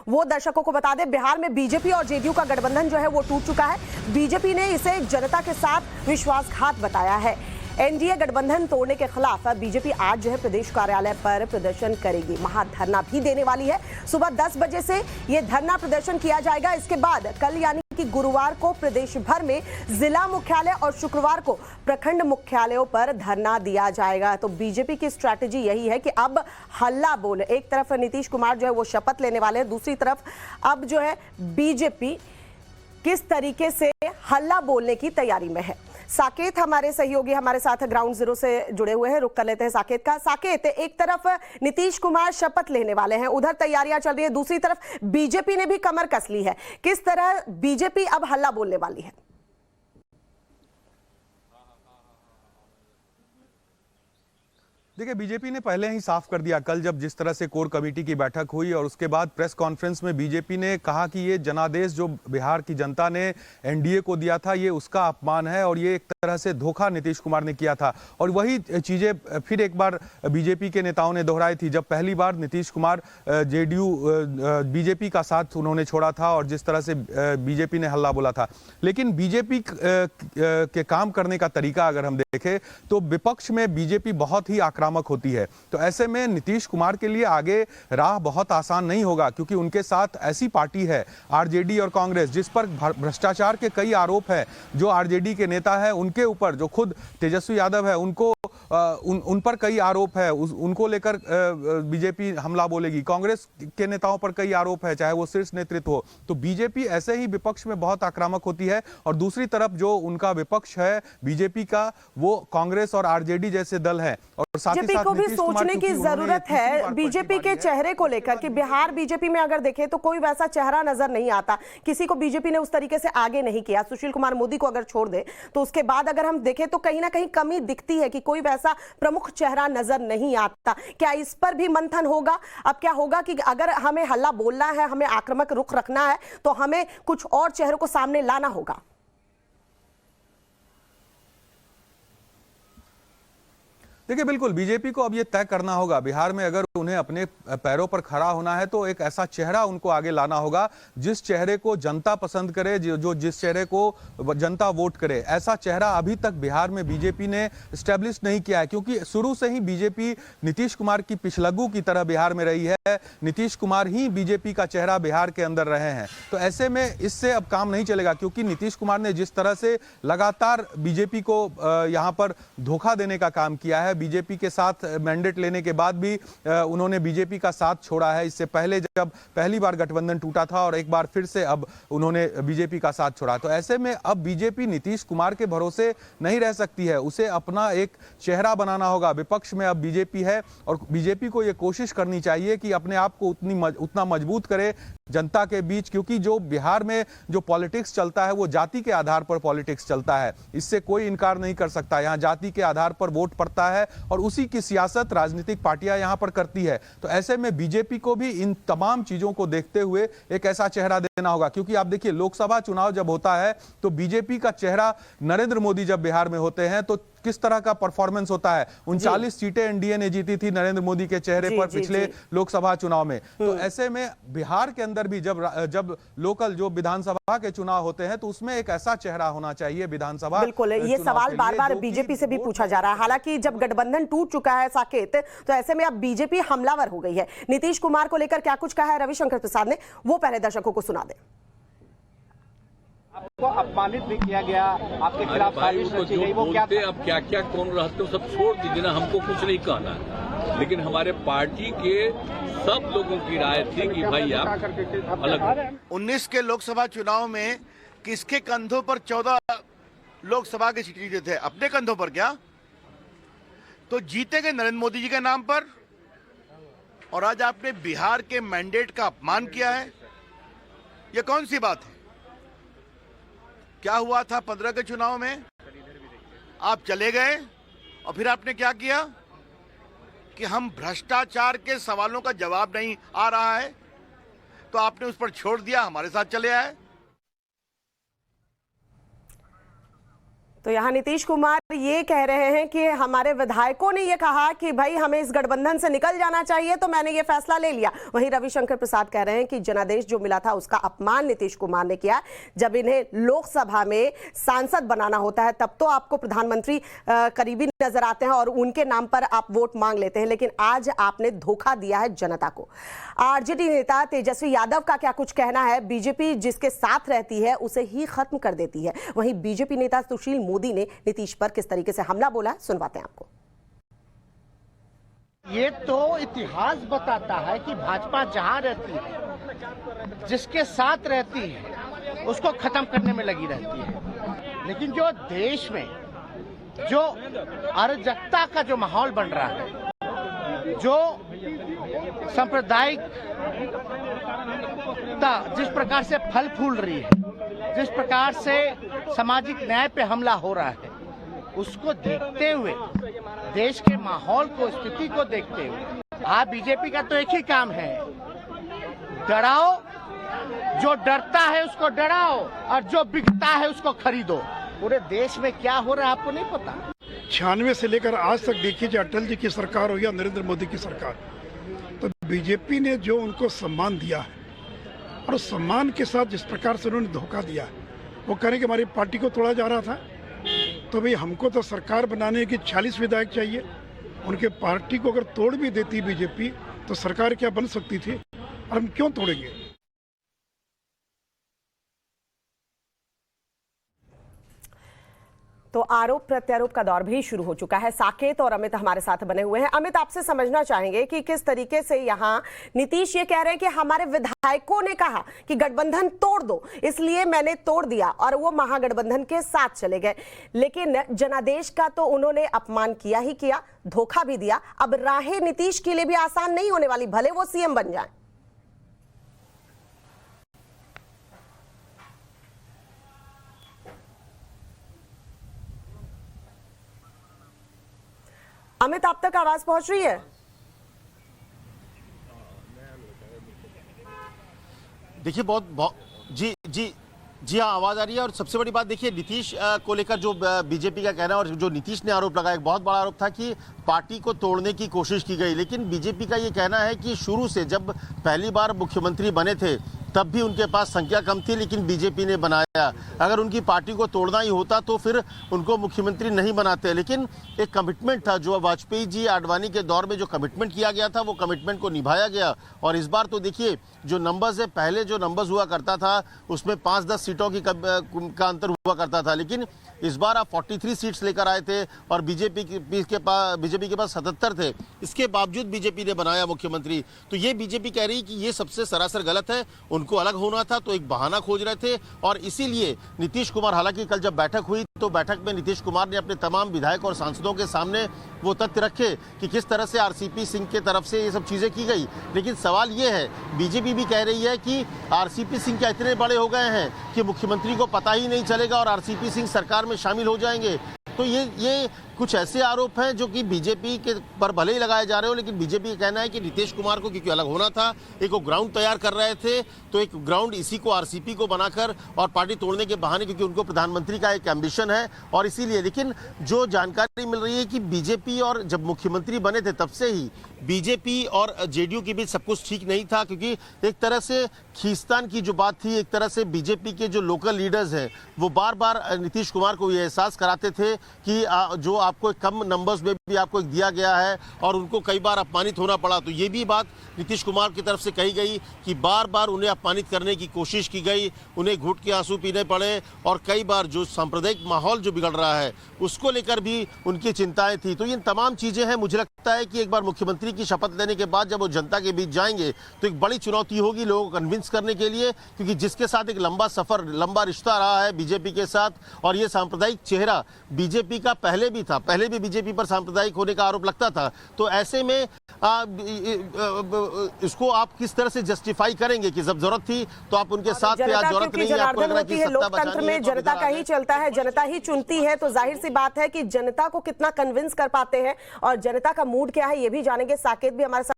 वो दर्शकों को बता दें, बिहार में बीजेपी और जेडीयू का गठबंधन जो है वो टूट चुका है। बीजेपी ने इसे जनता के साथ विश्वासघात बताया है। एनडीए गठबंधन तोड़ने के खिलाफ बीजेपी आज जो है प्रदेश कार्यालय पर प्रदर्शन करेगी, महाधरना भी देने वाली है। सुबह 10 बजे से ये धरना प्रदर्शन किया जाएगा। इसके बाद कल यानी कि गुरुवार को प्रदेश भर में जिला मुख्यालय और शुक्रवार को प्रखंड मुख्यालयों पर धरना दिया जाएगा। तो बीजेपी की स्ट्रैटेजी यही है कि अब हल्ला बोल, एक तरफ नीतीश कुमार जो है वो शपथ लेने वाले हैं, दूसरी तरफ अब जो है बीजेपी किस तरीके से हल्ला बोलने की तैयारी में है। साकेत हमारे सहयोगी हमारे साथ ग्राउंड जीरो से जुड़े हुए हैं, रुक कर लेते हैं साकेत का। साकेत, एक तरफ नीतीश कुमार शपथ लेने वाले हैं, उधर तैयारियां चल रही है, दूसरी तरफ बीजेपी ने भी कमर कस ली है। किस तरह बीजेपी अब हल्ला बोलने वाली है? देखिए, बीजेपी ने पहले ही साफ कर दिया। कल जब जिस तरह से कोर कमेटी की बैठक हुई और उसके बाद प्रेस कॉन्फ्रेंस में बीजेपी ने कहा कि ये जनादेश जो बिहार की जनता ने एनडीए को दिया था, ये उसका अपमान है और ये एक तरह से धोखा नीतीश कुमार ने किया था। और वही चीजें फिर एक बार बीजेपी के नेताओं ने दोहराई थी, जब पहली बार नीतीश कुमार जेडीयू बीजेपी का साथ उन्होंने छोड़ा था और जिस तरह से बीजेपी ने हल्ला बोला था। लेकिन बीजेपी के काम करने का तरीका अगर हम देखें तो विपक्ष में बीजेपी बहुत ही आक्रामक होती है। तो ऐसे में नीतीश कुमार के लिए आगे राह बहुत आसान नहीं होगा, क्योंकि उनके साथ ऐसी पार्टी है आरजेडी और कांग्रेस जिस पर भ्रष्टाचार के कई आरोप है। जो आरजेडी के नेता है उनके ऊपर, जो खुद तेजस्वी यादव है, उनको उन पर कई आरोप है, उनको लेकर बीजेपी हमला बोलेगी। कांग्रेस के नेताओं पर कई आरोप है, चाहे वो शीर्ष नेतृत्व हो। तो बीजेपी ऐसे ही विपक्ष में बहुत आक्रामक होती है। और दूसरी तरफ जो उनका विपक्ष है बीजेपी का, वो कांग्रेस और आरजेडी जैसे दल है। और बीजेपी को भी सोचने की जरूरत है बीजेपी के चेहरे को लेकर कि बिहार बीजेपी में अगर देखें तो कोई वैसा चेहरा नजर नहीं आता। किसी को बीजेपी ने उस तरीके से आगे नहीं किया। सुशील कुमार मोदी को अगर छोड़ दे तो उसके बाद अगर हम देखें तो कहीं ना कहीं कमी दिखती है कि कोई वैसा प्रमुख चेहरा नजर नहीं आता। क्या इस पर भी मंथन होगा? अब क्या होगा कि अगर हमें हल्ला बोलना है, हमें आक्रामक रुख रखना है, तो हमें कुछ और चेहरों को सामने लाना होगा। देखिए, बिल्कुल बीजेपी को अब ये तय करना होगा, बिहार में अगर उन्हें अपने पैरों पर खड़ा होना है तो एक ऐसा चेहरा उनको आगे लाना होगा जिस चेहरे को जनता पसंद करे, जो जिस चेहरे को जनता वोट करे। ऐसा चेहरा अभी तक बिहार में बीजेपी ने स्टैब्लिश नहीं किया है, क्योंकि शुरू से ही बीजेपी नीतीश कुमार की पिछलग्गू की तरह बिहार में रही है। नीतीश कुमार ही बीजेपी का चेहरा बिहार के अंदर रहे हैं। तो ऐसे में इससे अब काम नहीं चलेगा, क्योंकि नीतीश कुमार ने जिस तरह से लगातार बीजेपी को यहाँ पर धोखा देने का काम किया है, बीजेपी के साथ मैंडेट लेने के बाद भी उन्होंने बीजेपी का साथ छोड़ा है। इससे पहले जब पहली बार गठबंधन टूटा था और एक बार फिर से अब उन्होंने बीजेपी का साथ छोड़ा। तो ऐसे में अब बीजेपी नीतीश कुमार के भरोसे नहीं रह सकती है, उसे अपना एक चेहरा बनाना होगा। विपक्ष में अब बीजेपी है और बीजेपी को यह कोशिश करनी चाहिए कि अपने आप को उतना मजबूत करे जनता के बीच, क्योंकि जो बिहार में जो पॉलिटिक्स चलता है वो जाति के आधार पर पॉलिटिक्स चलता है। इससे कोई इनकार नहीं कर सकता। यहाँ जाति के आधार पर वोट पड़ता है और उसी की सियासत राजनीतिक पार्टियां यहाँ पर करती है। तो ऐसे में बीजेपी को भी इन तमाम चीजों को देखते हुए एक ऐसा चेहरा देना होगा, क्योंकि आप देखिए लोकसभा चुनाव जब होता है तो बीजेपी का चेहरा नरेंद्र मोदी जब बिहार में होते हैं तो किस तरह का परफॉर्मेंस होता है। 39 सीटें एनडीए ने जीती थी नरेंद्र मोदी के चेहरे पर पिछले लोकसभा चुनाव में। तो ऐसे में बिहार के अंदर भी जब लोकल जो विधानसभा के चुनाव होते हैं तो उसमें एक ऐसा चेहरा होना चाहिए विधानसभा। बिल्कुल, ये सवाल बार बार बीजेपी से भी पूछा जा रहा है। हालांकि जब गठबंधन टूट चुका है साकेत, तो ऐसे में अब बीजेपी हमलावर हो गई है। नीतीश कुमार को लेकर क्या कुछ कहा है रविशंकर प्रसाद ने, वो पहले दर्शकों को सुना दे। आपको अपमानित भी किया गया, आपके खिलाफ साजिश रची गई, वो क्या था? अब क्या क्या कौन रहते हो सब छोड़ दीजिए ना, हमको कुछ नहीं कहना है। लेकिन हमारे पार्टी के सब लोगों की राय थी कि भाई आप अलग। 19 के लोकसभा चुनाव में किसके कंधों पर 14 लोकसभा की सीटें जीते थे? अपने कंधों पर क्या? तो जीतेंगे नरेंद्र मोदी जी के नाम पर। और आज आपने बिहार के मैंडेट का अपमान किया है, ये कौन सी बात है? क्या हुआ था 15 के चुनाव में? आप चले गए और फिर आपने क्या किया कि हम भ्रष्टाचार के सवालों का जवाब नहीं आ रहा है तो आपने उस पर छोड़ दिया, हमारे साथ चले आए। तो यहां नीतीश कुमार ये कह रहे हैं कि हमारे विधायकों ने ये कहा कि भाई हमें इस गठबंधन से निकल जाना चाहिए, तो मैंने ये फैसला ले लिया। वहीं रविशंकर प्रसाद कह रहे हैं कि जनादेश जो मिला था उसका अपमान नीतीश कुमार ने किया। जब इन्हें लोकसभा में सांसद बनाना होता है तब तो आपको प्रधानमंत्री करीबी नजर आते हैं और उनके नाम पर आप वोट मांग लेते हैं, लेकिन आज आपने धोखा दिया है जनता को। आरजेडी नेता तेजस्वी यादव का क्या कुछ कहना है? बीजेपी जिसके साथ रहती है उसे ही खत्म कर देती है। वहीं बीजेपी नेता सुशील मोदी ने नीतीश पर किस तरीके से हमला बोला है, सुनवाते हैं आपको। ये तो इतिहास बताता है कि भाजपा जहां रहती है, जिसके साथ रहती है, उसको खत्म करने में लगी रहती है। लेकिन जो देश में जो अराजकता का जो माहौल बन रहा है, जो सांप्रदायिकता जिस प्रकार से फल फूल रही है, जिस प्रकार से सामाजिक न्याय पे हमला हो रहा है, उसको देखते हुए, देश के माहौल को, स्थिति को देखते हुए आप बीजेपी का तो एक ही काम है, डराओ। जो डरता है उसको डराओ और जो बिकता है उसको खरीदो। पूरे देश में क्या हो रहा है आपको नहीं पता। 96 से लेकर आज तक देखिए, चाहे अटल जी की सरकार हो या नरेंद्र मोदी की सरकार, तो बीजेपी ने जो उनको सम्मान दिया है और उस सम्मान के साथ जिस प्रकार से उन्होंने धोखा दिया है, वो कह रहे हैं कि हमारी पार्टी को तोड़ा जा रहा था। तो भाई हमको तो सरकार बनाने की 40 विधायक चाहिए। उनके पार्टी को अगर तोड़ भी देती बीजेपी तो सरकार क्या बन सकती थी, और हम क्यों तोड़ेंगे? तो आरोप प्रत्यारोप का दौर भी शुरू हो चुका है। साकेत और अमित हमारे साथ बने हुए हैं। अमित, आपसे समझना चाहेंगे कि किस तरीके से यहाँ नीतीश ये कह रहे हैं कि हमारे विधायकों ने कहा कि गठबंधन तोड़ दो, इसलिए मैंने तोड़ दिया और वो महागठबंधन के साथ चले गए। लेकिन जनादेश का तो उन्होंने अपमान किया ही किया, धोखा भी दिया। अब राहें नीतीश के लिए भी आसान नहीं होने वाली, भले वो सीएम बन जाए। अमित, आप तक आवाज पहुंच रही है? देखिए बहुत जी हाँ, आवाज आ रही है। और सबसे बड़ी बात देखिए, नीतीश को लेकर जो बीजेपी का कहना है और जो नीतीश ने आरोप लगाया, एक बहुत बड़ा आरोप था कि पार्टी को तोड़ने की कोशिश की गई। लेकिन बीजेपी का ये कहना है कि शुरू से जब पहली बार मुख्यमंत्री बने थे तब भी उनके पास संख्या कम थी, लेकिन बीजेपी ने बनाया। अगर उनकी पार्टी को तोड़ना ही होता तो फिर उनको मुख्यमंत्री नहीं बनाते। लेकिन एक कमिटमेंट था जो वाजपेयी जी आडवाणी के दौर में जो कमिटमेंट किया गया था, वो कमिटमेंट को निभाया गया। और इस बार तो देखिए जो नंबर्स है, पहले जो नंबर्स हुआ करता था उसमें 5-10 सीटों का अंतर हुआ करता था, लेकिन इस बार आप 43 सीट्स लेकर आए थे और बीजेपी के पास 77 थे। इसके बावजूद बीजेपी ने बनाया मुख्यमंत्री। तो ये बीजेपी कह रही कि ये सबसे सरासर गलत है, उनको अलग होना था तो एक बहाना खोज रहे थे। और इसीलिए नीतीश कुमार, हालांकि कल जब बैठक हुई तो बैठक में नीतीश कुमार ने अपने तमाम विधायक और सांसदों के सामने वो तथ्य रखे कि किस तरह से आरसीपी सिंह के तरफ से ये सब चीजें की गई। लेकिन सवाल ये है, बीजेपी भी कह रही है कि आरसीपी सिंह क्या इतने बड़े हो गए हैं कि मुख्यमंत्री को पता ही नहीं चलेगा और आरसीपी सिंह सरकार में शामिल हो जाएंगे। तो ये कुछ ऐसे आरोप हैं जो कि बीजेपी के पर भले ही लगाए जा रहे हो, लेकिन बीजेपी का कहना है कि नीतीश कुमार को क्योंकि अलग होना था, एक वो ग्राउंड तैयार कर रहे थे, तो एक ग्राउंड इसी को आरसीपी को बनाकर और पार्टी तोड़ने के बहाने, क्योंकि उनको प्रधानमंत्री का एक एम्बिशन है और इसीलिए। लेकिन जो जानकारी मिल रही है कि बीजेपी और जब मुख्यमंत्री बने थे तब से ही बीजेपी और जेडीयू के बीच सब कुछ ठीक नहीं था, क्योंकि एक तरह से खींचतान की जो बात थी, एक तरह से बीजेपी के जो लोकल लीडर्स हैं वो बार बार नीतीश कुमार को ये एहसास कराते थे कि जो आपको कम नंबर्स में भी आपको दिया गया है और उनको कई बार अपमानित होना पड़ा। तो ये भी बात नीतीश कुमार की तरफ से कही गई कि बार बार उन्हें अपमानित करने की कोशिश की गई, उन्हें घुट के आंसू पीने पड़े और कई बार जो सांप्रदायिक माहौल जो बिगड़ रहा है उसको लेकर भी उनकी चिंताएं थी। तो ये तमाम चीजें हैं। मुझे लगता है कि एक बार मुख्यमंत्री की शपथ लेने के बाद जब वो जनता के बीच जाएंगे तो एक बड़ी चुनौती होगी लोगों को कन्विंस करने के लिए, क्योंकि जिसके साथ एक लंबा सफर, लंबा रिश्ता रहा है बीजेपी के साथ, और ये सांप्रदायिक चेहरा बीजेपी का पहले भी था, पहले भी बीजेपी पर सांप्रदायिक होने का आरोप लगता था। तो ऐसे में इसको आप किस तरह से जस्टिफाई करेंगे कि जब जरूरत थी तो आप उनके साथ थे, आज जरूरत नहीं है, आपको लग रहा है कि सत्ता लोकतंत्र में जनता का ही चलता है, जनता ही चुनती है। तो जाहिर सी बात है कि जनता को कितना कन्विंस कर पाते हैं और जनता का मूड क्या है ये भी जानेंगे। साकेत भी हमारे साथ